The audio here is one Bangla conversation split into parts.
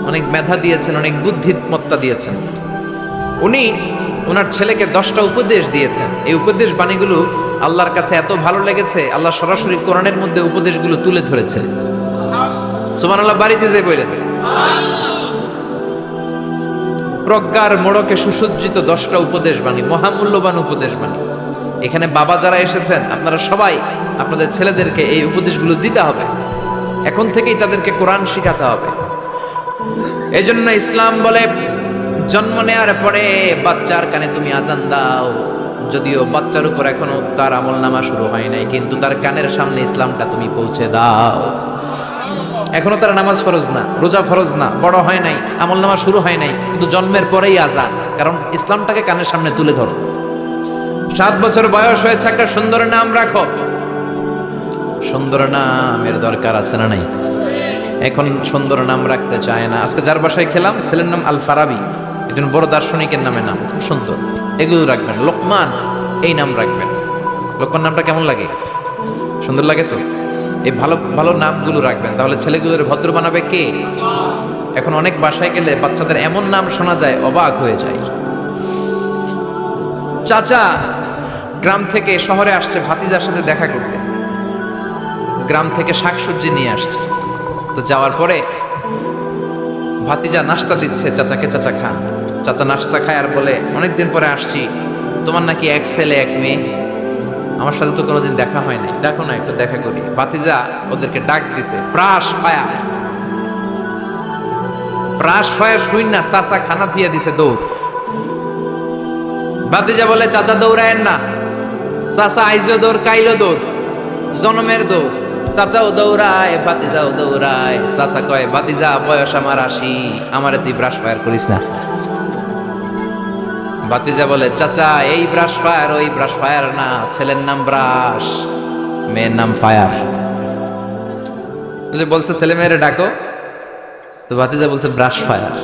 অনেক মেধা দিয়েছেন, অনেক বুদ্ধিমত্তা দিয়েছেন। উনি ওনার ছেলেকে 10টা উপদেশ দিয়েছেন। এই উপদেশ বাণীগুলো আল্লাহর কাছে এত ভালো লেগেছে, আল্লাহ সরাসরি কোরআনের মধ্যে উপদেশগুলো তুলে ধরেছে। সুবহানাল্লাহ, বাড়িতে যে বলেন প্রজ্ঞার মোড়কে সুসজ্জিত 10টা উপদেশ বাণী, মহামূল্যবান উপদেশ বাণী। এখানে বাবা যারা এসেছেন আপনারা সবাই আপনাদের ছেলেদেরকে এই উপদেশগুলো দিতে হবে। এখন থেকেই তাদেরকে কোরআন শিখাতে হবে। এই জন্য ইসলাম বলে জন্ম নেওয়ার পরে বাচ্চার কানে তুমি আজান দাও। যদিও বাচ্চার উপর এখনো তার আমলনামা শুরু হয় নাই, কিন্তু তার কানের সামনে ইসলামটা তুমি পৌঁছে দাও। এখনো তার নামাজ ফরজ না, রোজা ফরজ না, বড় হয় নাই, আমলনামা শুরু হয় নাই, কিন্তু জন্মের পরেই আজান, কারণ ইসলামটাকে কানের সামনে তুলে ধরো। 7 বছর বয়স হয়েছে, একটা সুন্দর নাম রাখো। সুন্দর নামের দরকার আছে না নাই? এখন সুন্দর নাম রাখতে চায় না। আজকে যার বাসায় খেলাম, ছেলের নাম আল ফারাবি, একজন বড় দার্শনিকের নামে নাম, খুব সুন্দর। এগুলো রাখবেন। লোকমান এই নাম রাখবেন। লোকমান নামটা কেমন লাগে? সুন্দর লাগে তো? এই ভালো ভালো নামগুলো রাখবেন, তাহলে ছেলেগুলোর ভদ্র বানাবে কে? এখন অনেক বাসায় গেলে বাচ্চাদের এমন নাম শোনা যায়, অবাক হয়ে যায়। চাচা গ্রাম থেকে শহরে আসছে ভাতিজার সাথে দেখা করতে, গ্রাম থেকে শাকসবজি নিয়ে আসছে। তো যাওয়ার পরে ভাতিজা নাস্তা দিচ্ছে চাচাকে, চাচা খান। চাচা নাস্তা খায় আর বলে, অনেকদিন পরে আসছি, তোমার নাকি 1 ছেলে 1 মেয়ে, আমার সাথে তো কোনোদিন দেখা হয় নাই, ডাকো না একটু দেখা করি। ভাতিজা ওদেরকে ডাক দিছে, প্রাস পায়া শুই না, চাচা খানা দিয়ে দিছে দৌড়। ভাতিজা বলে, চাচা দৌড়ায়েন না, চাচা আইজো দৌড়, কাইলো দৌড়, জনমের দৌড়। চাচাও দৌড়ায়, ভাতিজাও দৌড়ায়। চাচা কয়, ভাতিজা বয়স আমার 80, আমারে তুই ব্রাশ ফায়ার করিস না। ভাতিজা বলে, চাচা এই ব্রাশ ফায়ার ওই ব্রাশ ফায়ার না, ছেলের নাম ব্রাশ, মেয়ের নাম ফায়ার। বলছে ছেলে মেয়েরে ডাকো, তো ভাতিজা বলছে ব্রাশ ফায়ার।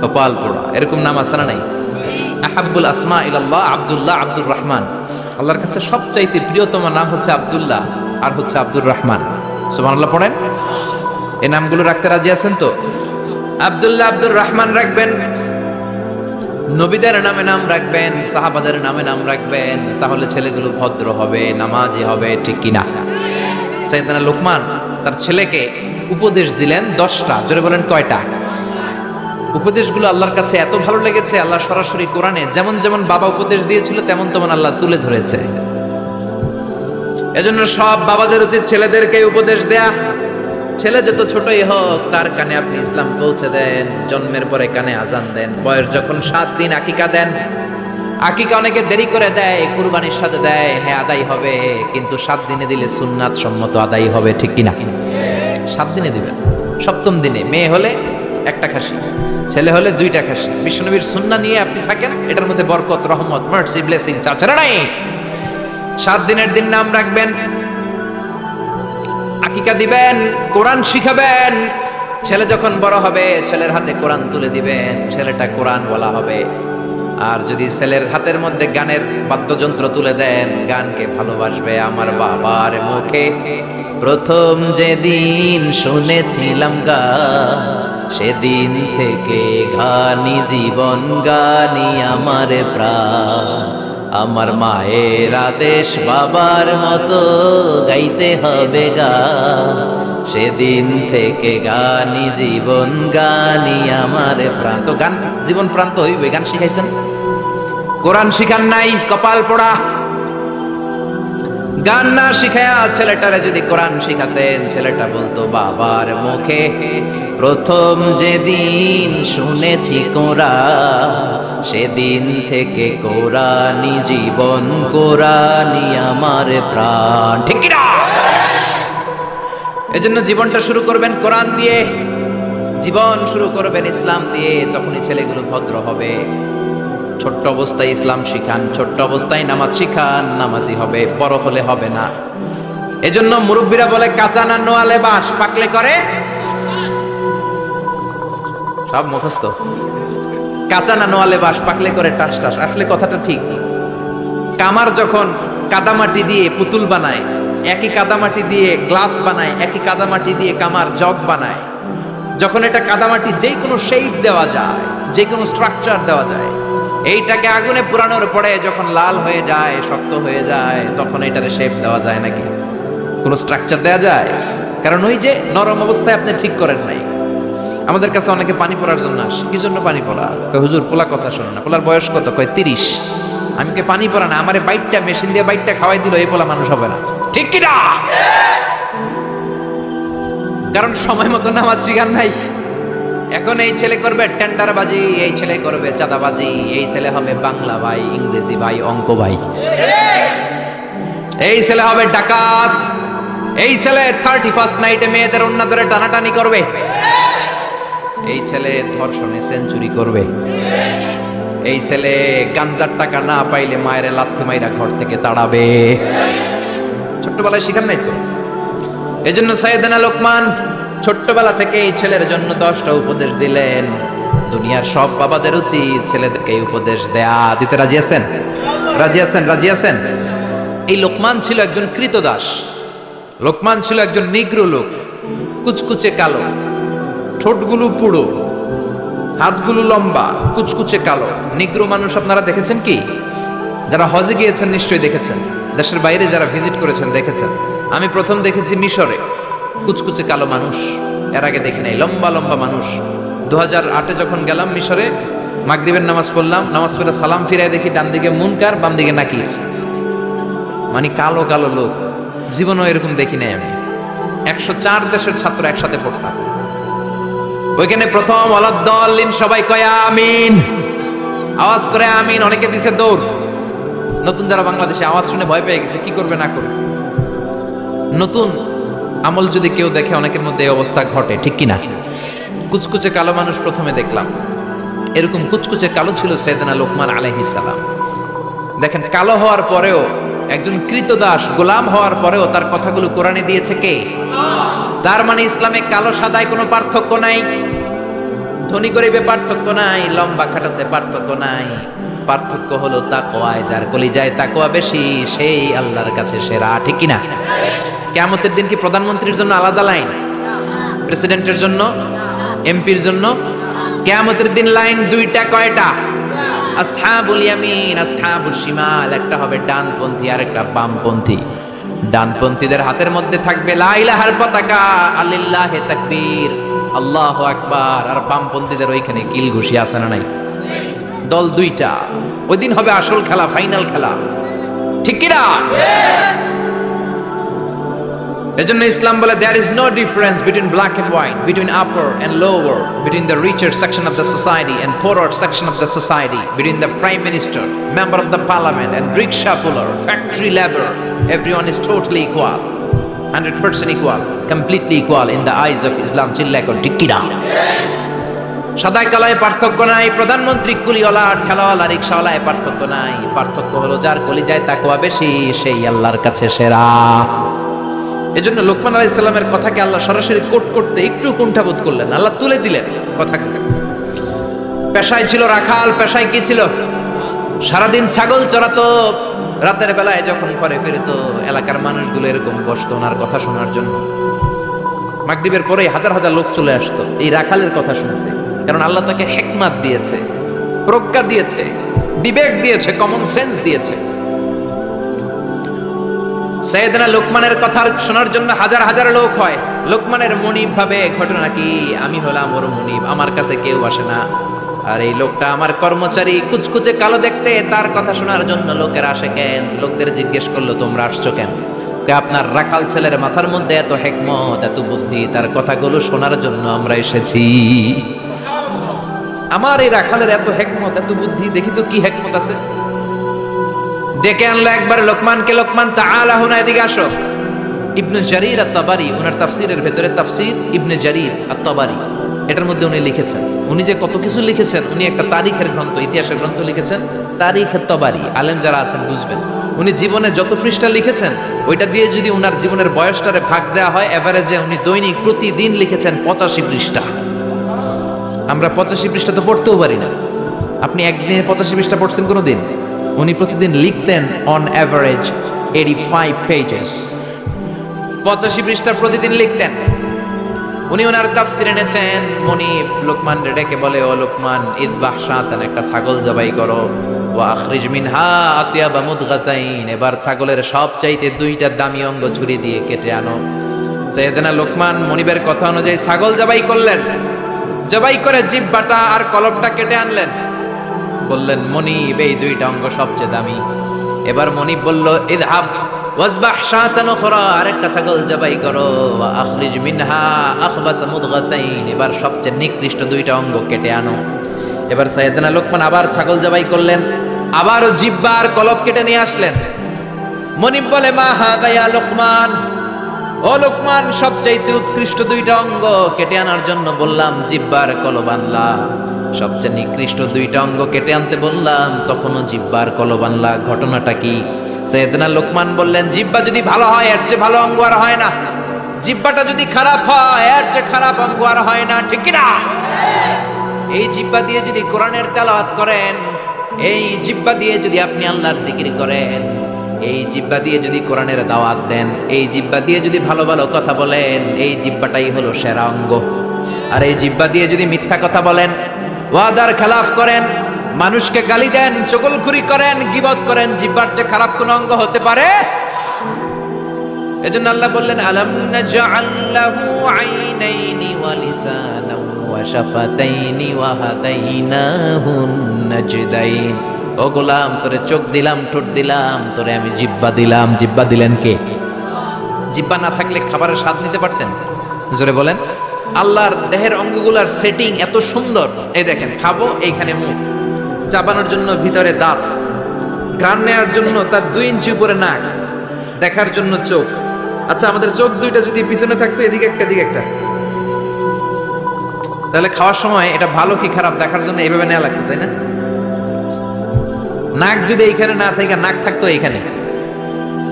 কপাল পোড়া। এরকম নাম আছে না নাই? আহাব্বুল আসমা ইলাল্লাহ আব্দুল্লাহ, আব্দুর রহমান। আল্লাহর কাছে সবচাইতে প্রিয়তম নাম হচ্ছে আব্দুল্লাহ আর হচ্ছে আব্দুর রহমান। সুবহানাল্লাহ পড়েন। এই নামগুলো রাখতে রাজি আছেন তো? আব্দুল্লাহ, আব্দুর রহমান রাখবেন। নবীদের নামে নাম রাখবেন, সাহাবাদের নামে নাম রাখবেন, তাহলে ছেলেগুলো ভদ্র হবে, নামাজি হবে, ঠিক কিনা? সাইয়েদনা লোকমান তার ছেলেকে উপদেশ দিলেন 10টা। জোরে বলেন কয়টা? উপদেশগুলো আল্লাহর কাছে এত ভালো লেগেছে, আল্লাহ সরাসরি কোরআনে যেমন যেমন বাবা উপদেশ দিয়েছিল তেমন তেমন আল্লাহ তুলে ধরেছে। এজন্য সব বাবাদের উচিত ছেলেদেরকে উপদেশ দেয়া। ছেলে যত ছোটই হোক তার কানে আপনি ইসলাম পৌঁছে দেন। জন্মের পরে কানে আজান দেন। বয়স যখন 7 দিন আকিকা দেন। আকিকা অনেকে দেরি করে দেয়, কুরবানির সাথে দেয়, হ্যাঁ আদায় হবে, কিন্তু 7 দিনে দিলে সুন্নাত সম্মত আদায় হবে, ঠিক কিনা? 7 দিনে দিবেন। 7ম দিনে মেয়ে হলে 1টা খাসি, ছেলে হলে 2টা খাসি। বিশ্বনবীর সুন্নাহ নিয়ে আপনি থাকেন, এটার মধ্যে বরকত, রহমত, মার্সি, ব্লেসিং আছে না নাই? 7 দিনের দিন নাম রাখবেন, আকিকা দিবেন, কোরআন শিখাবেন। ছেলে যখন বড় হবে ছেলের হাতে কোরআন তুলে দিবেন, ছেলেটা কোরআন বলা হবে। আর যদি ছেলের হাতের মধ্যে গানের বাদ্যযন্ত্র তুলে দেন, গানকে ভালোবাসবে। আমার বাবার মুখে প্রথম যেদিন শুনেছিলাম গান, সেদিন থেকে গানি জীবন, গানি আমার প্রাণ। আমার মায়ের আদেশ বাবার মতো গাইতে হবে গান, সেদিন থেকে গানি জীবন, গানি আমার প্রাণ। তো গান জীবন প্রাণ তো হইবে। গান শিখাইছেন, কোরআন শিখান নাই, কপাল পোড়া। গান না শিখায়া ছেলেটারে যদি কোরআন শিখাতেন, ছেলেটা বলতো বাবার মুখে প্রথম যেদিন শুনেছি কোরআন, সেদিন থেকে কোরআনি জীবন, কোরআনি আমার প্রাণ, ঠিক কি না? এজন্য জীবনটা শুরু করবেন কোরআন দিয়ে, জীবন শুরু করবেন ইসলাম দিয়ে, তখনই ছেলেগুলো ভদ্র হবে। ছোট্ট অবস্থায় ইসলাম শিখান, ছোট্ট অবস্থায় নামাজ শিখান, নামাজি হবে, বড় হলে হবে না। এজন্য মুরব্বীরা বলে, কাঁচা না নোয়ালে বাঁশ, পাকলে করে সব মুখস্থ। কাঁচা না নোয়ালে বাঁশ, পাকলে করে টাস টাস। আসলে কথাটা ঠিক। কামার যখন কাদামাটি দিয়ে পুতুল বানায়, একই কাদামাটি দিয়ে গ্লাস বানায়, একই কাদামাটি দিয়ে কামার জগ বানায়, যখন এটা কাদামাটি যে কোনো শেপ দেওয়া যায়, যে কোনো স্ট্রাকচার দেওয়া যায়, এইটাকে আগুনে পোড়ানোর পরে যখন লাল হয়ে যায়, শক্ত হয়ে যায়, তখন এটারে শেপ দেওয়া যায় নাকি? কোনো স্ট্রাকচার দেওয়া যায়? কারণ ওই যে নরম অবস্থায় আপনি ঠিক করেন নাই। আমাদের কাছে অনেকে পানি পড়ার জন্য আসে। কি জন্য পানি পড়া? কয় হুজুর পোলা কথা শোনো না। পোলার বয়স কত? কয় 30। আমি কে পানি পড়া না, আমারে বাইটটা মেশিন দিয়ে বাইটটা খাওয়াই দিল, এই পোলা মানুষ হবে না। ঠিক কি না? কারণ সময় মতো নামাজ শিখান নাই। এখন এই ছেলে করবে টেন্ডারবাজি, এই ছেলে করবে চাঁদাবাজি, এই ছেলে হবে বাংলা ভাই, ইংরেজি ভাই, অঙ্ক ভাই, এই ছেলে হবে ডাকাত, এই ছেলে 31st নাইটে মেয়েদের ওন্না ধরে টানাটানি করবে, এই ছেলে ধর্ষণে সেঞ্চুরি করবে, এই ছেলে গাঞ্জার টাকা না পাইলে মায়ের লাথি মাইরা ঘর থেকে তাড়াবে। ছোট্টবেলায় শিখান নাই তো? এজন্য সাইয়েদনা লোকমান ছোট্টবেলা থেকে এই ছেলের জন্য 10টা উপদেশ দিলেন। দুনিয়ার সব বাবাদের উচিত ছেলেদেরকে এই উপদেশ দেয়া। দিতে রাজি আছেন? রাজি আছেন? রাজি আছেন? এই লোকমান ছিল একজন কৃতদাস। লোকমান ছিল একজন নিগ্র লোক, কুচকুচে কালো, ঠোঁটগুলো পুরো, হাতগুলো লম্বা, কুচকুচে কালো। নিগ্র মানুষ আপনারা দেখেছেন কি? যারা হজে গিয়েছেন নিশ্চয়ই দেখেছেন, দেশের বাইরে যারা ভিজিট করেছেন দেখেছেন। আমি প্রথম দেখেছি মিশরে কুচকুচে কালো মানুষ, এর আগে দেখি নাই। লম্বা লম্বা মানুষ। 2008-এ যখন গেলাম মিশরে, মাগরিবের নামাজ পড়লাম, নামাজ পড়ে সালাম ফিরায় দেখি ডান দিকে মুনকার, বাম দিকে নাকির, মানে কালো কালো লোক। জীবনও এরকম দেখি নাই আমি। 104 দেশের ছাত্র একসাথে পড়তাম ওইখানে। প্রথম ওয়ালাদ-দাল্লিন সবাই কয় আমিন, আওয়াজ করে আমিন। অনেকে দিছে দৌড়। নতুন যারা বাংলাদেশে আওয়াজ শুনে ভয় পেয়ে গেছে, কি করবে না করবে। নতুন আমল যদি কেউ দেখে অনেকের মধ্যে এই অবস্থা ঘটে, ঠিক কিনা? কুচকুচে কালো মানুষ প্রথমে দেখলাম। এরকম কুচকুচে কালো ছিল সাইয়েদনা লোকমান আলাইহিস সালাম। দেখেন, কালো হওয়ার পরেও, একজন কৃতদাস গোলাম হওয়ার পরেও তার কথাগুলো কোরআনে দিয়েছে কে? তার মানে ইসলামে কালো সাদায় কোনো পার্থক্য নাই, ধনী গরিবে পার্থক্য নাই, লম্বা খাটাতে পার্থক্য নাই। পার্থক্য হলো তাকওয়ায়। যার কলিজায় তাকওয়া বেশি সেই আল্লাহর কাছে সেরা, ঠিক কিনা? কিয়ামতের দিন কি প্রধানমন্ত্রীর জন্য আলাদা লাইন, প্রেসিডেন্টের জন্য, এমপির জন্য? কিয়ামতের দিন লাইন দুইটা। কয়টা? আসহাবুল ইয়ামিন, আসহাবুশ শিমাল। একটা হবে ডানপন্থী আর একটা বামপন্থী। ডানপন্থীদের হাতের মধ্যে থাকবে লা ইলাহার পতাকা, আলিল্লাহে তাকবীর, আল্লাহু আকবার। আর বামপন্থীদের ওইখানে কিল ঘুষি আছে না নাই? দল দুইটা। ওই দিন হবে আসল খেলা, ফাইনাল খেলা, ঠিক কি না? এজন্য ইসলাম বলে there is no difference between black and white, between upper and lower, between the richer section of the society and poorer section of the society, between the prime minister, member of the parliament and rickshaw puller, factory labor. Everyone is totally equal, 100% equal, completely equal in the eyes of Islam. চিল্লা এখন ঠিক কি না? সাদায় কালায় পার্থক্য নাই। প্রধানমন্ত্রী কুলিওয়ালা, ঠেলাওয়ালা, রিকশাওয়ালায় পার্থক্য নাই। পার্থক্য হলো যার কলিজায় তাকওয়া বেশি সেই আল্লাহর কাছে সেরা। এজন্য লোকমান আলাইহিস সালামের কথাকে আল্লাহ সরাসরি কোট করতে একটু কুণ্ঠাবোধ করলেন, আল্লাহ তুলে দিলেন কথাকে। পেশায় ছিল রাখাল। পেশায় কি ছিল? সারাদিন ছাগল চড়াতো। রাতের বেলায় যখন ঘরে ফিরতো, এলাকার মানুষগুলো এরকম বসতো ওনার কথা শোনার জন্য। মাগরিবের পরেই হাজার হাজার লোক চলে আসতো এই রাখালের কথা শুনতে। কারণ আল্লাহ তাকে হিকমত দিয়েছে, প্রজ্ঞা দিয়েছে, বিবেক দিয়েছে, কমন সেন্স দিয়েছে। সাইয়েদনা লোকমানের কথা শোনার জন্য হাজার হাজার লোক হয়। লোকমানের মুনিব ভাবে, ঘটনা কি? আমি হলাম ওর মুনিব, আমার কাছে কেউ আসে না। আর এই লোকটা আমার কর্মচারী, কুচকুচে কালো দেখতে, তার কথা শোনার জন্য লোকের আসে কেন? লোকদের জিজ্ঞেস করলো তোমরা আসছো কেন? আপনার রাখাল ছেলের মাথার মধ্যে এত হিকমত, এত বুদ্ধি, তার কথাগুলো শোনার জন্য আমরা এসেছি। আমার এই রাখালের এত হিকমত, এত বুদ্ধি, দেখি তো কি হিকমত আছে। ডেকে আনলো একবার লোকমানকে। লোকমান তাআলা হুনা, এদিকে আসো। ইবনে জারির আত-তাবারি ওনার তাফসীরের ভেতরে, তাফসীর ইবনে জারির আত-তাবারি, এটার মধ্যে উনি লিখেছেন, উনি যে কত কিছু লিখেছেন। উনি একটা তারিখের গ্রন্থ, ইতিহাসের গ্রন্থ লিখেছেন, তারিখ আত-তাবারি। আলেম যারা আছেন বুঝবেন, উনি জীবনে যত পৃষ্ঠা লিখেছেন ওইটা দিয়ে যদি উনার জীবনের বয়সটারে ভাগ দেওয়া হয়, এভারেজে উনি দৈনিক প্রতিদিন লিখেছেন 85 পৃষ্ঠা। আমরা 85 পৃষ্ঠা তো পড়তেও পারি না। আপনি একদিনে 85 পৃষ্ঠা পড়ছেন কোনোদিন? উনি প্রতিদিন লিখতেন অন অ্যাভারেজ 85 পেজেস। 85 পৃষ্ঠা প্রতিদিন লিখতেন। উনি ওনার তাফসীর এনেছেন। মুনিব লোকমান ডেকে বলে, ও লোকমান, ইযবাহ শাতান, একটা ছাগল জবাই করো, ওয়া আখরিজ মিনহা আতিয়াবা মুদগাতাইন, এবার ছাগলের সবচাইতে দুইটা দামি অঙ্গ ছুরি দিয়ে কেটে আনো। সাইয়েদনা লোকমান মুনিবের কথা অনুযায়ী ছাগল জবাই করলেন, জবাই করে জিহ্বাটা আর কলবটা কেটে আনলেন। বললেন, মুনিব, এই দুইটা অঙ্গ সবচেয়ে দামি। এবার মুনিব বলল, ইযহাব ওয়াজবাহ শাতান উখরা, আরেকটা ছাগল জবাই করো, ওয়া আখরিজ মিনহা আখবাস মুদগাতাইন, এবার সবচেয়ে নিকৃষ্ট দুইটা অঙ্গ কেটে আনো। এবার সাইয়েদনা লোকমান আবার ছাগল জবাই করলেন, আবারও জিহ্বা আর কলব কেটে নিয়ে আসলেন। মুনিব বলে, মা হাদা ইয়া লোকমান, ও লোকমান, সবচাইতে উৎকৃষ্ট দুইটা অঙ্গ কেটে আনার জন্য বললাম, জিহ্বা আর কলব আনলা, সবচেয়ে নিকৃষ্ট দুইটা অঙ্গ কেটে আনতে বললাম, তখনও জিহ্বা আর কলব আনলা, ঘটনাটা কি? সাইয়েদনা লোকমান বললেন, জিহ্বা যদি ভালো হয় এর চেয়ে ভালো অঙ্গ আর হয় না, জিহ্বাটা যদি খারাপ হয় এর চেয়ে খারাপ অঙ্গ আর হয় না, ঠিক কি না? এই জিহ্বা দিয়ে যদি কোরআনের তেলাওয়াত করেন, এই জিহ্বা দিয়ে যদি আপনি আল্লাহর জিকির করেন, এই জিহ্বা দিয়ে যদি কোরআনের দাওয়াত দেন, এই জিহ্বা দিয়ে যদি ভালো ভালো কথা বলেন, এই জিহ্বাটাই হলো সেরা অঙ্গ। আর এই জিহ্বা দিয়ে যদি মিথ্যা কথা বলেন, ওয়াদার খেলাফ করেন, মানুষকে গালি দেন, চগলখুরি করেন, গীবত করেন, জিহ্বার চেয়ে খারাপ কোন অঙ্গ হতে পারে? এজন্য আল্লাহ বললেন, আলাম নাজআল লাহু আইনাইনি ওয়া লিসানান ওয়া শাফাতাইনি ওয়া হাদাইনাহুন নাজদাইন। ও গোলাম, তোরে চোখ দিলাম, ঠোঁট দিলাম, তোরে আমি জিহ্বা দিলাম। জিহ্বা দিলেন কে? জিহ্বা না থাকলে খাবারের স্বাদ নিতে পারতেন? জোরে বলেন। আল্লাহর দেহের অঙ্গগুলার সেটিং এত সুন্দর। এই দেখেন, খাবো, এইখানে মুখ, চাবানোর জন্য ভিতরে দাঁত, ঘ্রাণ নেওয়ার জন্য তার 2 ইঞ্চি উপরে নাক, দেখার জন্য চোখ। আচ্ছা, আমাদের চোখ দুইটা যদি পিছনে থাকতো, এদিকে একটা এদিকে একটা, তাহলে খাওয়ার সময় এটা ভালো কি খারাপ দেখার জন্য এইভাবে নেওয়া লাগতো, তাই না? নাক যদি এইখানে না থাকে, নাক থাকতো এইখানে,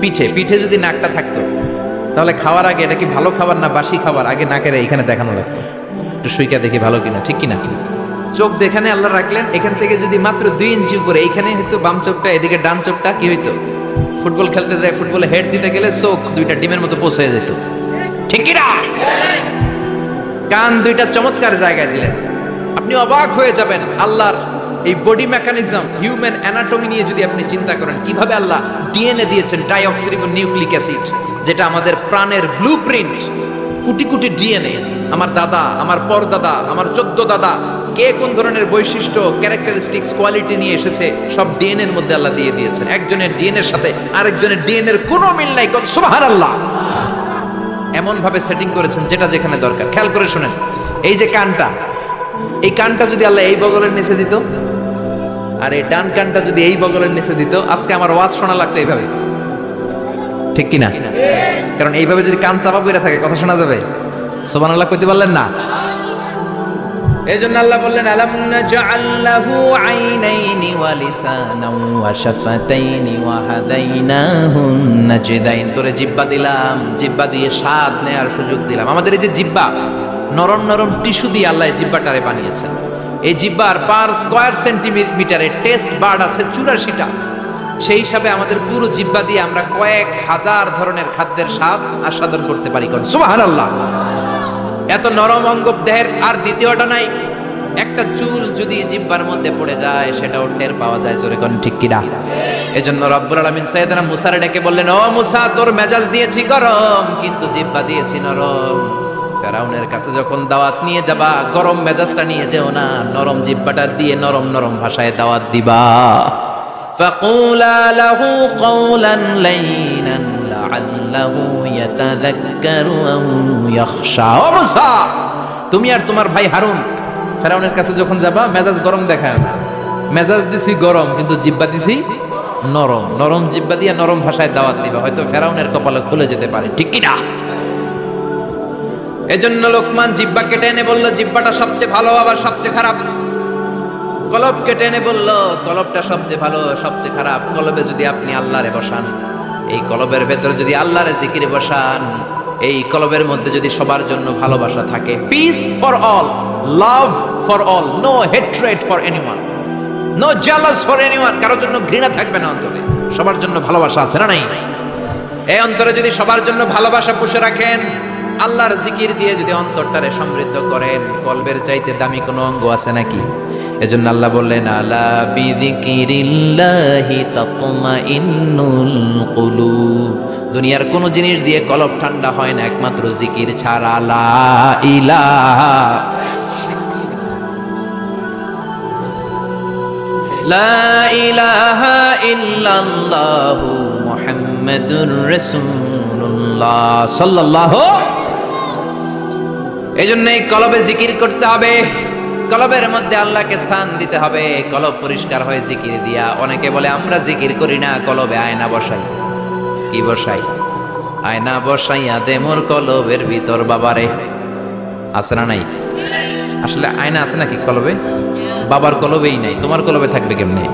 পিঠে, পিঠে যদি নাকটা থাকতো, তাহলে খাওয়ার আগে এটা কি ভালো খাবার না বাসি খাবার, আগে নাকের এইখানে দেখানো লাগতো, একটু সুইকা দেখি ভালো কিনা, ঠিক কিনা? চোখ যেখানে আল্লাহ রাখলেন, এখান থেকে যদি মাত্র 2 ইঞ্চি উপরে, এইখানে হয়তো বাম চোখটা, এদিকে ডান চোখটা, কি হইতো? ফুটবল খেলতে যায়, ফুটবলে হেড দিতে গেলে চোখ দুইটা ডিমের মতো পৌঁছে যেত, ঠিক কিনা? কান দুইটা চমৎকার জায়গায় দিলেন। আপনি অবাক হয়ে যাবেন আল্লাহর এই বডি মেকানিজম, হিউম্যান অ্যানাটমি নিয়ে যদি আপনি চিন্তা করেন, কিভাবে আল্লাহ ডিএনএ দিয়েছেন, ডাইঅক্সিরিবো নিউক্লিক অ্যাসিড, যেটা আমাদের প্রাণের ব্লুপ্রিন্ট। কোটি কোটি ডিএনএ, আমার দাদা, আমার পরদাদা, আমার 14 দাদা, কে কোন ধরনের বৈশিষ্ট্য, ক্যারেক্টারিস্টিক্স, কোয়ালিটি নিয়ে এসেছে, সব ডিএনএ এর মধ্যে আল্লাহ দিয়ে দিয়েছেন। একজনের ডিএনএ এর সাথে আরেকজনের ডিএনএ এর কোনো মিল নাই, সুবহানাল্লাহ। এমন ভাবে সেটিং করেছেন যেটা যেখানে দরকার। খেয়াল করে শুনেন, এই যে কানটা, এই কানটা যদি আল্লাহ এই বগলের নিচে দিত, আর এই ডান কানটা যদি এই বগলের নিচে দিত, আজকে আমার ওয়াজ শোনা লাগতো এইভাবে, ঠিক কিনা? কারণ এইভাবে যদি কান চাপা পড়ে থাকে, কথা শোনা যাবে? সুবহানাল্লাহ কইতে পারলেন না? এই জন্য আল্লাহ বললেন, আলাম নাজআল লাহু আইনাইনি ওয়া লিসানান ওয়া শাফাতাইনি ওয়া হাদাইনাহুন নাজদাইন। তোরে জিহ্বা দিলাম, জিহ্বা দিয়ে স্বাদ নেয়ার সুযোগ দিলাম। আমাদের এই যে জিহ্বা, নরম নরম টিস্যু দিয়ে আল্লাহ এই জিহ্বাটারে বানিয়েছেন। এই জিহ্বার পার স্কয়ার সেন্টিমিটারে টেস্ট বার্ড আছে 84টা। সেই হিসাবে আমাদের পুরো জিহ্বা দিয়ে আমরা কয়েক হাজার ধরনের খাদ্যের স্বাদ আস্বাদন করতে পারি। কোন সুবহানাল্লাহ। এত নরম অঙ্গ দেহের আর দ্বিতীয়টা নাই। একটা চুল যদি জিহ্বার মধ্যে পড়ে যায়, সেটাও টের পাওয়া যায়, জোরে কোন ঠিক কিনা? এজন্য রব্বুল আলামিন সাইয়েদনা মুসারে ডেকে বললেন, ও মুসা, তোর মেজাজ দিয়েছি গরম, কিন্তু জিহ্বা দিয়েছি নরম। ফেরাউনের কাছে যখন দাওয়াত নিয়ে যাবা, গরম মেজাজটা নিয়ে যেও না, নরম জিহ্বাটা দিয়ে নরম নরম ভাষায় দাওয়াত দিবা। ফাকুলা লাহু কাওলান লাইনান লাআল্লাহু ইয়াতাযাক্কারু আও ইয়াখশা। ও মুসা, তুমি আর তোমার ভাই হারুন ফেরাউনের কাছে যখন যাবা, মেজাজ গরম দেখায় না। মেজাজ দিছি গরম, কিন্তু জিহ্বা দিছি নরম। নরম জিহ্বা দিয়ে নরম ভাষায় দাওয়াত দিবা, হয়তো ফেরাউনের কপালে খুলে যেতে পারে, ঠিক কি না? এজন্য লোকমান জিহ্বা কেটে এনে বলল, জিহ্বাটা সবচেয়ে ভালো, আবার সবচেয়ে খারাপ। কলব কেটে এনে বলল, কলবটা সবচেয়ে ভালো, সবচেয়ে খারাপ। কলবে যদি আপনি আল্লাহরে বসান, এই কলবের ভেতরে যদি আল্লাহরে জিকিরে বসান, এই কলবের মধ্যে যদি সবার জন্য ভালোবাসা থাকে, peace for all, love for all, no hatred for anyone, no jealous for anyone, কারোর জন্য ঘৃণা থাকবে না অন্তরে, সবার জন্য ভালোবাসা আছে না নাই? এই অন্তরে যদি সবার জন্য ভালোবাসা পুষে রাখেন, আল্লাহর জিকির দিয়ে যদি অন্তরটারে সমৃদ্ধ করেন, কলবের চাইতে দামি কোনো অঙ্গ আছে নাকি? এজন্য আল্লাহ বললেন, আলা বিযিকিরিল্লাহি তাতমাইন্নুল কুলুব। দুনিয়ার কোন জিনিস দিয়ে কলব ঠান্ডা হয় না একমাত্র জিকির ছাড়া। লা ইলাহা লা ইলাহা ইল্লাল্লাহু মুহাম্মাদুর রাসূলুল্লাহ সাল্লাল্লাহু। এইজন্য এই কলবে জিকির করতে হবে, কলবের মধ্যে আল্লাহকে স্থান দিতে হবে। কলব পরিষ্কার হয় জিকির দিয়া। অনেকে বলে আমরা জিকির করি না, কলবে আয়না বসাই। কি বসাই? আয়না বসাইয়া দে মোর কলবের ভিতর। বাবারে, আছে না নাই? আসলে আয়না আছে নাকি কলবে? বাবার কলবেই নাই, তোমার কলবে থাকবে কেমনে?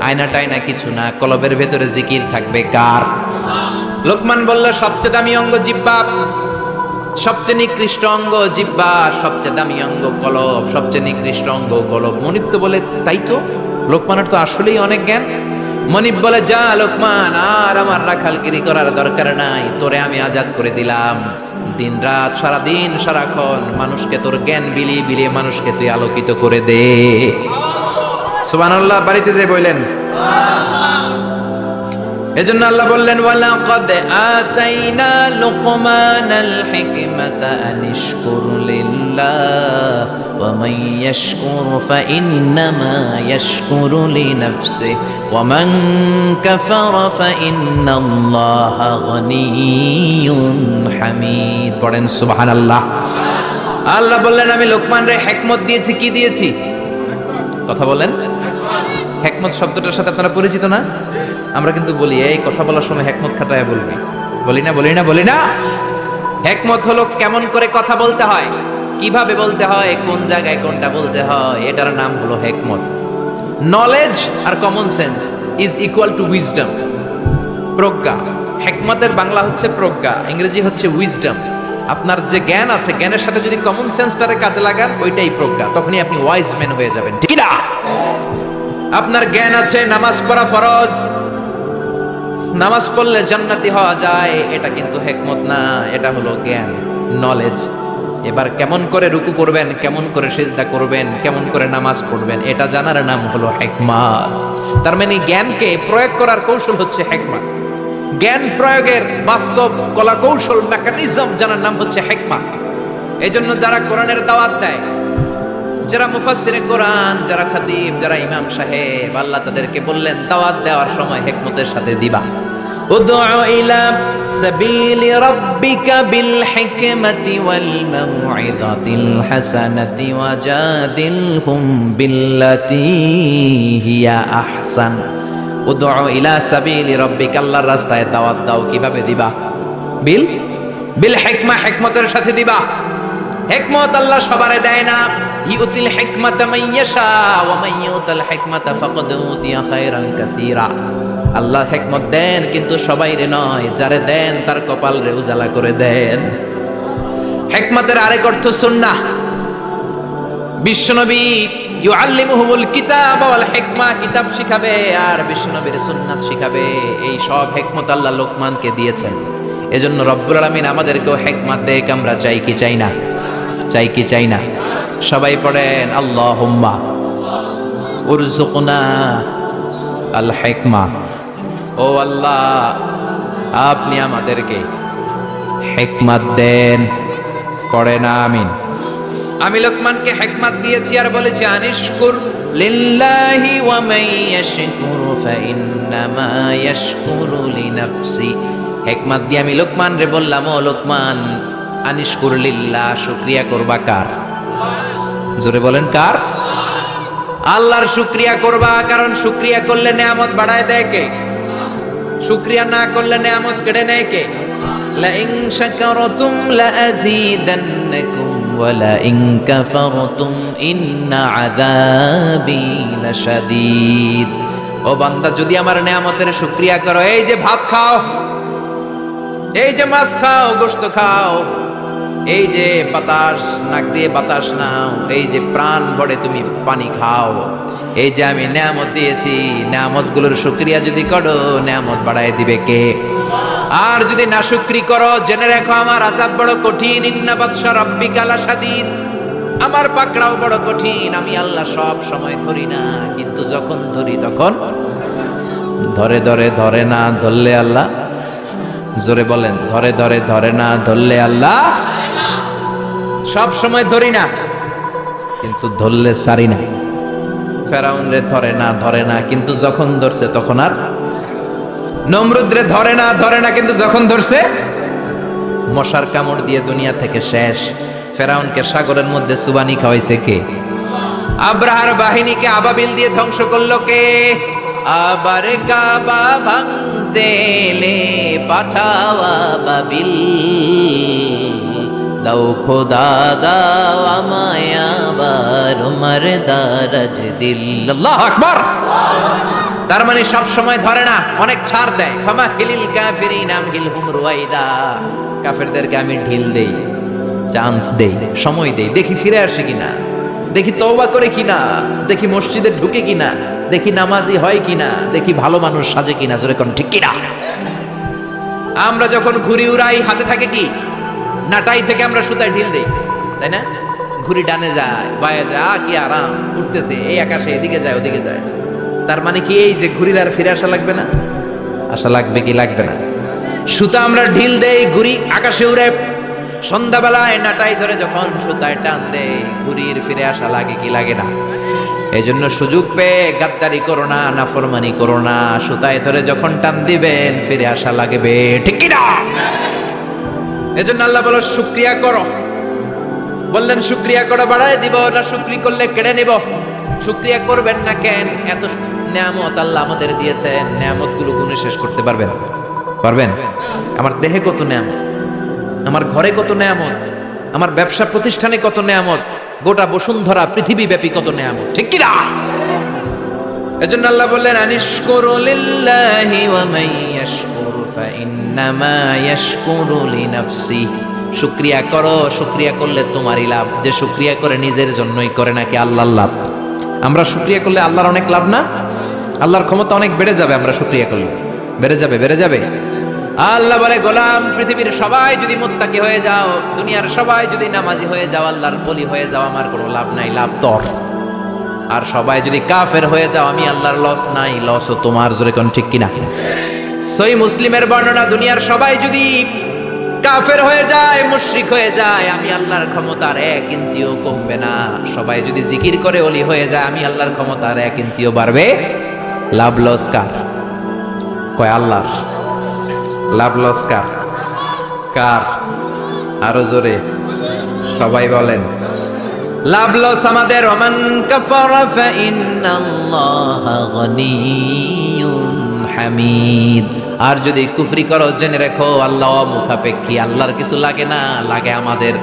আয়না টায়না কিছু না, কলবের ভেতরে জিকির থাকবে কার? লোকমান বলল, সবচেয়ে দামি অঙ্গ জিহ্বা, সবচেয়ে নিকৃষ্ট অঙ্গ জিহ্বা, সবচেয়ে দামি অঙ্গ কলব, সবচেয়ে নিকৃষ্ট অঙ্গ কলব। মনিব তো বলে, তাই তো, লোকমানের তো আসলেই অনেক জ্ঞান। মনিব বলে, যা লোকমান, আর আমার রাখালগিরি করার দরকার নাই, তোরে আমি আজাদ করে দিলাম। দিন রাত, সারাদিন সারাক্ষণ মানুষকে তোর জ্ঞান বিলিয়ে বিলিয়ে মানুষকে তুই আলোকিত করে দে। সুবহানাল্লাহ। বাড়িতে যে বললেন, এজন্য আল্লাহ বললেন, ওয়ালাকাদ আতাইনা লুকমানাল হিকমাতা আনিশকুর লিল্লাহ ওয়া মান ইয়াশকুর ফাইন্নামা ইয়াশকুরু লিনাফসিহি ওয়া মান কাফারা ফাইন্নাল্লাহা গনিয়্যুন হামিদ। পড়েন সুবহানাল্লাহ। আল্লাহ বললেন, আমি লোকমানরে হিকমত দিয়েছি। কি দিয়েছি? কথা বলেন। হিকমত শব্দটার সাথে আপনারা পরিচিত না? আমরা কিন্তু বলি, এই কথা বলার সময় হিকমত খাটায় বলবি। বলি না, বলি না, বলি না। হিকমত হলো কেমন করে কথা বলতে হয়, কিভাবে বলতে হয়, কোন জায়গায় কোনটা বলতে হয়, এটার নাম হলো হিকমত। নলেজ আর common sense is equal to wisdom. প্রজ্ঞা। হিকমতের বাংলা হচ্ছে প্রজ্ঞা, ইংরেজি হচ্ছে উইজডম। আপনার যে জ্ঞান আছে, জ্ঞানের সাথে যদি কমন সেন্সটারে কাজে লাগান, ওইটাই প্রজ্ঞা। তখনই আপনি ওয়াইজ ম্যান হয়ে যাবেন, ঠিক না? আপনার জ্ঞান আছে নামাজ পড়া ফরজ, নামাজ পড়লে জান্নাতি হওয়া যায়, এটা কিন্তু হিকমত না, এটা হলো জ্ঞান, নলেজ। এবার কেমন করে রুকু করবেন, কেমন করে সিজদা করবেন, কেমন করে নামাজ পড়বেন, এটা জানার নাম হলো হিকমত। তার মানে জ্ঞানকে প্রয়োগ করার কৌশল হচ্ছে হিকমত। জ্ঞান প্রয়োগের বাস্তব কলা কৌশল, মেকানিজম জানার নাম হচ্ছে হিকমত। এইজন্য যারা কোরআনের দাওয়াত দেয়, যারা মুফাসসিরে কোরআন, যারা খাতিব, যারা ইমাম সাহেব, আল্লাহ তাদেরকে বললেন দাওয়াত দেওয়ার সময় হিকমতের সাথে দিবা। উদউ ইলা সাবিলি রাব্বিকা বিল হিকমাতি ওয়াল মাউইযাতিল হাসানাতি ওয়াজাদিলহুম বিল্লাতী হিয়া আহসান। উদউ ইলা সাবিলি রাব্বিকা, আল্লাহর রাস্তায় দাওয়াত দাও। কিভাবে দিবা? বিল হিকমা, হিকমতের সাথে দিবা। হিকমত আল্লাহ সবারে দেয় না। ইউতিল হিকমাতা মান ইয়াশা ওয়া মান ইউতাল হিকমাতা ফাকাদ উতিয়া খায়রান কাসীরা। আল্লাহ হিকমত দেন, কিন্তু সবাইরে নয়, যারে দেন তার কপাল রে উজালা করে দেন। হিকমতের আরেক অর্থ সুন্নাহ। বিশ্বনবী ইউআল্লিমুহুমুল কিতাব ওয়াল হিকমা, কিতাব শিখাবে আর বিশ্বনবীর সুন্নাত শিখাবে। এই সব হিকমত আল্লাহ লোকমানকে দিয়েছেন। এজন্য রব্বুল আলামিন আমাদেরকেও হিকমত দেখ। আমরা চাই কি চাই না? চাই কি চাই না? সবাই পড়েন, আল্লাহুম্মা উরযুকনা আল হিকমা। ও আল্লাহ, আপনি আমাদেরকে হিকমত দেন। পড়েন আমিন। আমি লোকমানকে হিকমত দিয়েছি আর বলেছি, আনিশকুর লিল্লাহি ওয়া মান ইয়াশকুরু ফাইন্নামা ইয়াশকুরু লিনাফসি। হিকমত দিয়ে আমি লোকমান রে বললাম, ও লোকমান, আনিশকুর লিল্লাহ, শুকরিয়া করবা কার? জোরে বলেন, কার? আল্লাহর শুকরিয়া করবা, কারণ শুকরিয়া করলে নেয়ামত বাড়ায় দেয় কে? শুকরিয়া না করলে নেয়ামত কেড়ে নেয় কে? লা ইন শাকারতুম লা আযীদান্নাকুম ওয়া লা ইন কাফারতুম ইন্না আযাবি লাশাদীদ। ও বান্দা, যদি আমার নেয়ামতের শুকরিয়া করো, এই যে ভাত খাও, এই যে মাছ খাও, গোশত খাও, এই যে বাতাস, নাক দিয়ে বাতাস নাও, এই যে প্রাণ ভরে তুমি পানি খাও, এই যে আমি নেয়ামত দিয়েছি, নেয়ামতগুলোর শুকরিয়া যদি করো, নেয়ামত বাড়ায় দিবে কে? আর যদি নাশুকরি করো জেনে রাখো আমার আযাব বড় কঠিন। ইন্না বাতশা রাব্বিকা লাশাদীদ, আমার পাকড়াও বড় কঠিন। আমি আল্লাহ সব সময় ধরি না, কিন্তু যখন ধরি তখন ধরে ধরে ধরে না ধরলে আল্লাহ, জোরে বলেন, ধরে ধরে ধরে না ধরলে আল্লাহ। সব সময় ধরি না, কিন্তু ধরলে সারি না। ফেরাউন রে ধরে না কিন্তু যখন ধরছে তখন আর, নমরুদ রে ধরে না কিন্তু যখন ধরছে মশার কামড় দিয়ে দুনিয়া থেকে শেষ। ফেরাউনকে সাগরের মধ্যে সুবানি খাওয়াইছে কে? আব্রাহার বাহিনীকে আবাবিল দিয়ে ধ্বংস করলো কে? আবার কাবা ভাঙতে এলে পাঠাও আবাবিল, দাও খোদা দাও আমায় আবার উমর দারাজ দিল। আল্লাহু আকবার। তার মানে সব সময় ধরে না, অনেক ছাড় দেয়। ফামাহিলিল কাফিরিন আমহিলহুম রুয়াইদা, কাফেরদেরকে আমি ঢিল দেই, চান্স দেই, সময় দেই, দেখি ফিরে আসে কিনা, দেখি তওবা করে কিনা, দেখি মসজিদে ঢুকে কিনা, দেখি নামাজি হয় কিনা, দেখি ভালো মানুষ সাজে কিনা। জোরে কোন ঠিক কিনা? আমরা যখন ঘুড়ি উড়াই হাতে থাকে কি? নাটাই থেকে আমরা সুতায় ঢিল দেই, তাই না? ঘুড়ি ডানে যায় বায়ে যায়, কি আরাম, উঠতেছে এই আকাশে, এদিকে যায় ওদিকে যায়। তার মানে কি এই যে ঘুড়ির আর ফিরে আসা লাগবে না? আশা লাগবে কি লাগবে না? সুতা আমরা ঢিল দেই, ঘুড়ি আকাশে উড়ে। সন্ধ্যাবেলায় নাটাই ধরে যখন সুতায় টান দেয়, ঘুড়ির ফিরে আসা লাগে কি লাগে না? এই জন্য সুযোগ পেয়ে গাদ্দারি করো না, নাফরমানি করো না। সুতায় ধরে যখন টান দিবেন ফিরে আসা লাগবে, ঠিক কি না? এজন্য আল্লাহ বলো শুকরিয়া করো। বললেন শুকরিয়া করে বাড়ায় দিব, না শুকরি করলে কেড়ে নিব। শুকরিয়া করবেন না কেন? এত নিয়ামত আল্লাহ আমাদের দিয়েছেন, নিয়ামত গুলো গুণে শেষ করতে পারবেন? পারবেন? আমার দেহে কত নিয়ামত, আমার ঘরে কত নিয়ামত, আমার ব্যবসা প্রতিষ্ঠানে কত নিয়ামত, গোটা বসুন্ধরা পৃথিবী ব্যাপী কত নিয়ামত, ঠিক কি না? এজন্য আল্লাহ বললেন আনিশকুরু লিল্লাহি ওয়া মান ইয়াশকুর ফাইন্নামা ইয়াশকুরু লিনাফসি। শুকরিয়া করো, শুকরিয়া করলে তোমারই লাভ। যে শুকরিয়া করে নিজের জন্যই করে নাকি আল্লাহর লাভ? আমরা শুকরিয়া করলে আল্লাহর অনেক লাভ না? আল্লাহর ক্ষমতা অনেক বেড়ে যাবে আমরা শুকরিয়া করলে, বেড়ে যাবে, বেড়ে যাবে। আল্লাহ বলে গোলাম, পৃথিবীর সবাই যদি মুত্তাকি হয়ে যাও, দুনিয়ার সবাই যদি নামাজি হয়ে যাও, আল্লাহর ওলি হয়ে যাও, আমার কোনো লাভ নাই, লাভ তোর। আর সবাই যদি কাফের হয়ে যাও, আমি আল্লাহর লস নাই, লসও তোমার। জোরে কোন ঠিক কিনা? সহিহ মুসলিমের বর্ণনা, দুনিয়ার সবাই যদি কাফের হয়ে যায়, মুশরিক হয়ে যায়, আমি আল্লাহর ক্ষমতার 1 ইঞ্চিও কমবে না। সবাই যদি জিকির করে ওলি হয়ে যায়, আমি আল্লাহর ক্ষমতার 1 ইঞ্চিও বাড়বে। লাভ লস কার? কয় আল্লাহর। লাভ লস কার? কার? আরো জোরে সবাই বলেন। লাভ লস আমাদের। ওমান কাফারা ফাইন্নাল্লাহা গনিয়্যুন হামিদ। আর যদি কুফরি করো জেনে রেখো আল্লাহ মুখাপেক্ষী, আল্লাহর কিছু লাগে না, লাগে আমাদের।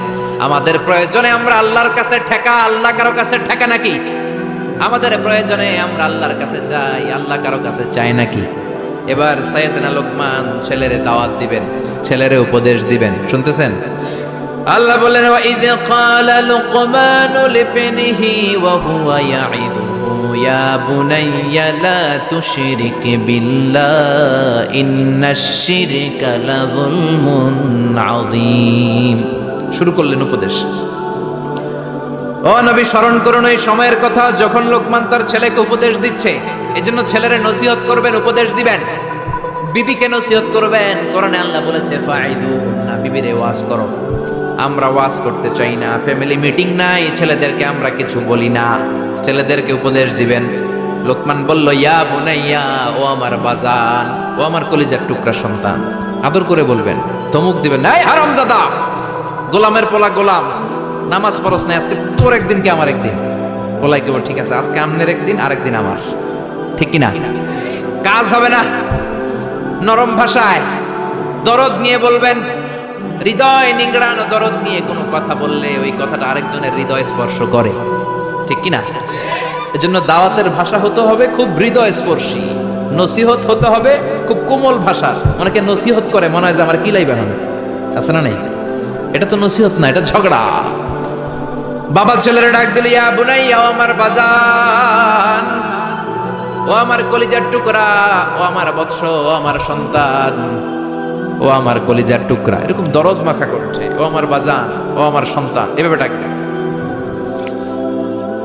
আমাদের প্রয়োজনে আমরা আল্লাহর কাছে ঠেকা, আল্লাহ কারো কাছে ঠেকা নাকি? আমাদের প্রয়োজনে আমরা আল্লাহর কাছে যাই, আল্লাহ কারো কাছে চাই নাকি? এবার সাইয়েদনা লোকমান ছেলেরে দাওয়াত দিবেন, ছেলেরে উপদেশ দিবেন, শুনতেছেন? আল্লাহ বলেন ওয়াইয ক্বালা লুকমানু লিবনিহি ওয়া হুয়া ইয়াইদুহু ইয়া বুনাইয়া লা তুশরিক বিল্লাহ ইন্নাশ শিরকা লাযুলমুন আযীম। শুরু করলেন উপদেশ। ও নবী, স্মরণ করুন এই সময়ের কথা যখন লোকমান তার ছেলেকে উপদেশ দিচ্ছে। এজন্য ছেলেরে নসিহত করবেন, উপদেশ দিবেন। বিবিকে নসিহত করবেন। কোরআনে আল্লাহ বলেছে ফাইদুহুন্না, বিবিরে ওয়াজ করো। আমরা ওয়াজ করতে চাই না, ফ্যামিলি মিটিং নাই, ছেলেদেরকে আমরা কিছু বলি না, ছেলেদেরকে উপদেশ দিবেন। লোকমান বলল ইয়া বুনাইয়া, ও আমার বাজান, ও আমার কলিজার টুকরা সন্তান। আদর করে বলবেন, ধমক দিবেন না, এই হারামজাদা, গোলামের পোলা গোলাম, নামাজ পড়স না, আজকে তোর একদিন কি আমার একদিন। পোলাই কেবল ঠিক আছে, আজকে আমনের একদিন, আরেকদিন আমার, ঠিক কিনা? কাজ হবে না। নরম ভাষায় দরদ নিয়ে বলবেন। হৃদয় নিংড়ানো দরদ নিয়ে কোনো কথা বললে ওই কথাটা আরেকজনের হৃদয় স্পর্শ করে, ঠিক কিনা? এজন্য দাওয়াতের ভাষা হতে হবে খুব হৃদয় স্পর্শী, নসিহত হতে হবে খুব কোমল ভাষা। অনেকে নসিহত করে মনে হয় যে আমার কিলাই বানানো আছে না, নেই? এটা তো নসিহত না, এটা ঝগড়া। বাবা ছেলেরা ডাক দিল ইয়া বুনাইয়া, ও আমার বাজান, ও আমার কলিজার টুকরা, ও আমার বৎস, ও আমার সন্তান। ও আমার কলিজার টুকরা, এরকম দরদ মাখা কণ্ঠে, ও আমার বাজান, ও আমার সন্তান, এভাবে ডাকবেন।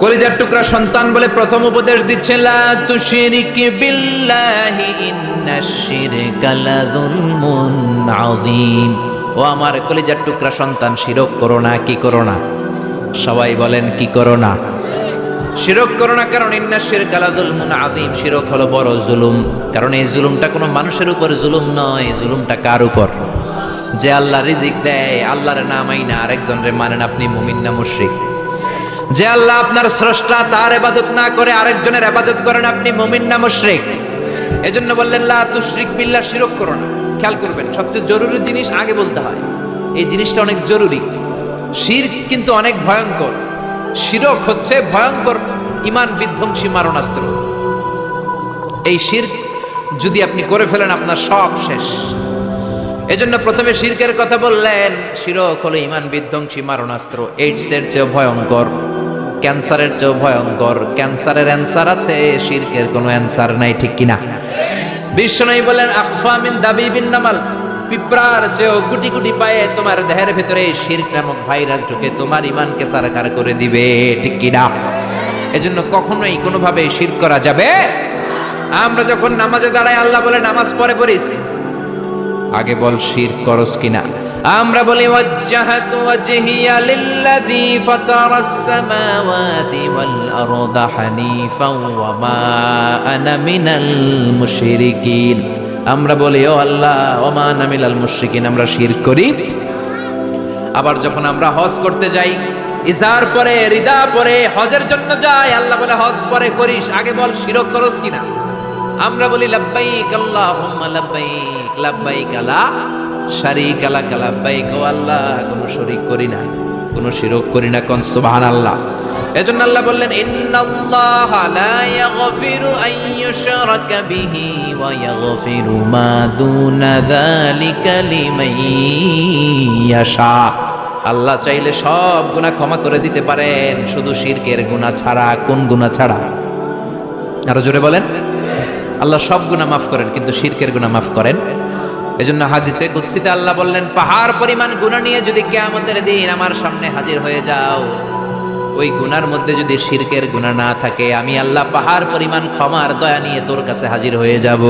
কলিজার টুকরা সন্তান বলে প্রথম উপদেশ দিচ্ছেন, লা তুশরিক বিল্লাহি ইন্নাশ শিরকা লাযুলমুন আযীম। ও আমার কলিজার টুকরা সন্তান, শিরক করো না। কি করো না? সবাই বলেন, কি করো না? শিরক করো না, কারণ ইন্নাশ শিরকা লাযুলমুন আযীম, শিরক হলো বড় জুলুম। কারণ এই জুলুমটা কোনো মানুষের উপর জুলুম নয়, জুলুমটা কার উপর? যে আল্লাহ রিজিক দেয়, আল্লাহর না মাইনা আরেকজনের মানেন, আপনি মুমিন না মুশরিক? যে আল্লাহ আপনার স্রষ্টা, তার ইবাদত না করে আরেকজনের ইবাদত করেন, আপনি মুমিন না মুশরিক? এজন্য বললেন লা তুশরিক বিল্লাহ, শিরক করো না। খেয়াল করবেন, সবচেয়ে জরুরি জিনিস আগে বলতে হয়, এই জিনিসটা অনেক জরুরি। শিরক কিন্তু অনেক ভয়ঙ্কর। শিরক হচ্ছে ভয়ঙ্কর ঈমান বিধ্বংসী মারণাস্ত্র। এই শিরক যদি আপনি করে ফেলেন, আপনার সব শেষ। এজন্য প্রথমে শিরকের কথা বললেন। শিরক হলো ঈমান বিধ্বংসী মারণাস্ত্র। এইডসের চেয়েও ভয়ঙ্কর, ক্যান্সারের চেয়েও ভয়ঙ্কর। ক্যান্সারের অ্যান্সার আছে, শিরকের কোনো অ্যান্সার নাই, ঠিক কিনা? বিশ্বনবী বলেন, আখফা মিন দাবিবিন নামাল, পিঁপড়ার চেয়েও গুটি গুটি পায়ে তোমার দেহের ভিতরে শিরক নামক ভাইরাস ঢুকে তোমার ঈমানকে সারখার করে দিবে, ঠিক কিনা? এজন্য কখনোই কোনোভাবে শিরক করা যাবে। আমরা যখন নামাজে দাঁড়াই, আল্লাহ বলে নামাজ পড়ে পড়িস, আগে বল শিরক করস কিনা। আমরা বলি ওয়াজ্জাহাতু ওয়াজহিয়া লিল্লাযী ফাতারাস সামাওয়াতি ওয়াল আরদা হানিফাও ওয়া মা আনা মিনাল মুশরিকিন। আমরা বলি, ও আল্লাহ, ওয়া মা আনা মিনাল মুশরিকিন, আমরা শিরক করি। আবার যখন আমরা হজ করতে যাই, ইজার পরে, রিদা পরে হজের জন্য যাই, আল্লাহ বলে হজ পরে করিস, আগে বল শিরক করস কিনা। আমরা বলি লাব্বাইক আল্লাহুম্মা লাব্বাইক, লাব্বাইক লা শারীকা লাক লাব্বাইক, ও আল্লাহ, কোনো শরীক করি না, কোনো শিরক করি না, কোন সুবহানাল্লাহ। এজন্য আল্লাহ বললেন, ইন্নাল্লাহা লা ইয়াগফিরু আন ইউশরাকা বিহি ওয়া ইয়াগফিরু মা দুনা যালিকা লিমান ইয়াশা। আল্লাহ চাইলে সব গুনাহ ক্ষমা করে দিতে পারেন, শুধু শিরকের গুনাহ ছাড়া। কোন গুনাহ ছাড়া? আরো জোরে বলেন। আল্লাহ সব গুনাহ মাফ করেন, কিন্তু শিরকের গুনাহ মাফ করেন। এজন্য হাদিসে কুদসিতে আল্লাহ বললেন, পাহাড় পরিমাণ গুনাহ নিয়ে যদি কিয়ামতের দিন আমার সামনে হাজির হয়ে যাও, ওই গুনার মধ্যে যদি শিরকের গুনাহ না থাকে, আমি আল্লাহ পাহাড় পরিমাণ ক্ষমার দয়া নিয়ে তোর কাছে হাজির হয়ে যাব।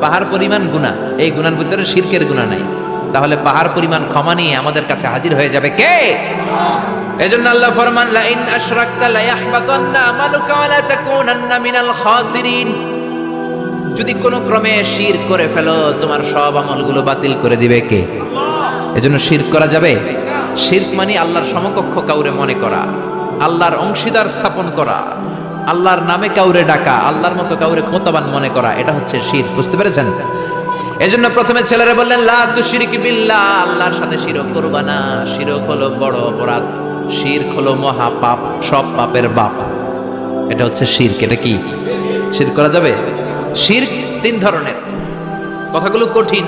পাহাড় পরিমাণ গুনাহ, এই গুনার ভিতরে শিরকের গুনাহ নাই, তাহলে পাহাড় পরিমাণ ক্ষমা নিয়ে আমাদের কাছে হাজির হয়ে যাবে কে? এজন্য আল্লাহ ফরমান, লা ইন আশরাকতা লা ইয়াহবাতান্না আমালুকা ওয়া লা তাকুনান্না মিনাল খাসিরিন। যদি কোনো ক্রমে শিরক করে ফেলো, তোমার সব আমলগুলো বাতিল করে দিবে কে? এজন্য শিরক করা যাবে? শিরক মানে আল্লাহর সমকক্ষ কাউরে মনে করা, আল্লাহর অংশীদার স্থাপন করা, আল্লাহর নামে কাউরে ডাকা, আল্লাহর মতো কাউরে ক্ষমতাবান মনে করা, এটা হচ্ছে শিরক। বুঝতে পেরেছেন? এজন্য প্রথমে ছেলেরা বললেন, লা তুশরিক বিল্লাহ, আল্লাহর সাথে শিরক করবা না। শিরক হলো বড় অপরাধ, শিরক হলো মহা পাপ, সব পাপের বাপ। এটা হচ্ছে শিরক। এটা কি? শিরক করা যাবে? শিরক তিন ধরনের। কথাগুলো কঠিন,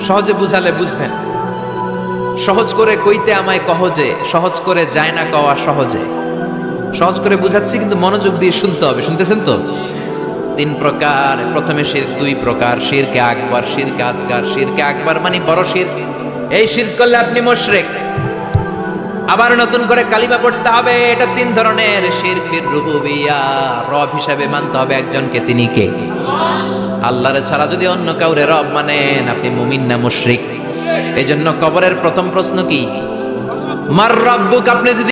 সহজে বুঝালে বুঝবেন। সহজ করে কইতে আমায় কহজে, সহজ করে যায় না কওয়া সহজে। সহজ করে বুঝাচ্ছি, কিন্তু মনোযোগ দিয়ে শুনতে হবে। শুনতেছেন তো? তিন প্রকার। প্রথমে শিরক দুই প্রকার, শিরকে আকবার, শিরকে আসগার। শিরকে আকবার মানে বড় শিরক, এই শিরক করলে আপনি মুশরিক। আবার নতুন করে কালিমা পড়তে হবে। এটা তিন ধরনের। শিরকের রুবুবিয়্যা, রব হিসাবে মানতে হবে একজনকে। তিনি কে? আল্লাহর ছাড়া যদি অন্য কাউরে রব মানেন, আপনি মুমিন না মুশরিক? এই জন্য কবরের প্রথম প্রশ্ন কি? মার রাব্বুক। আপনি যদি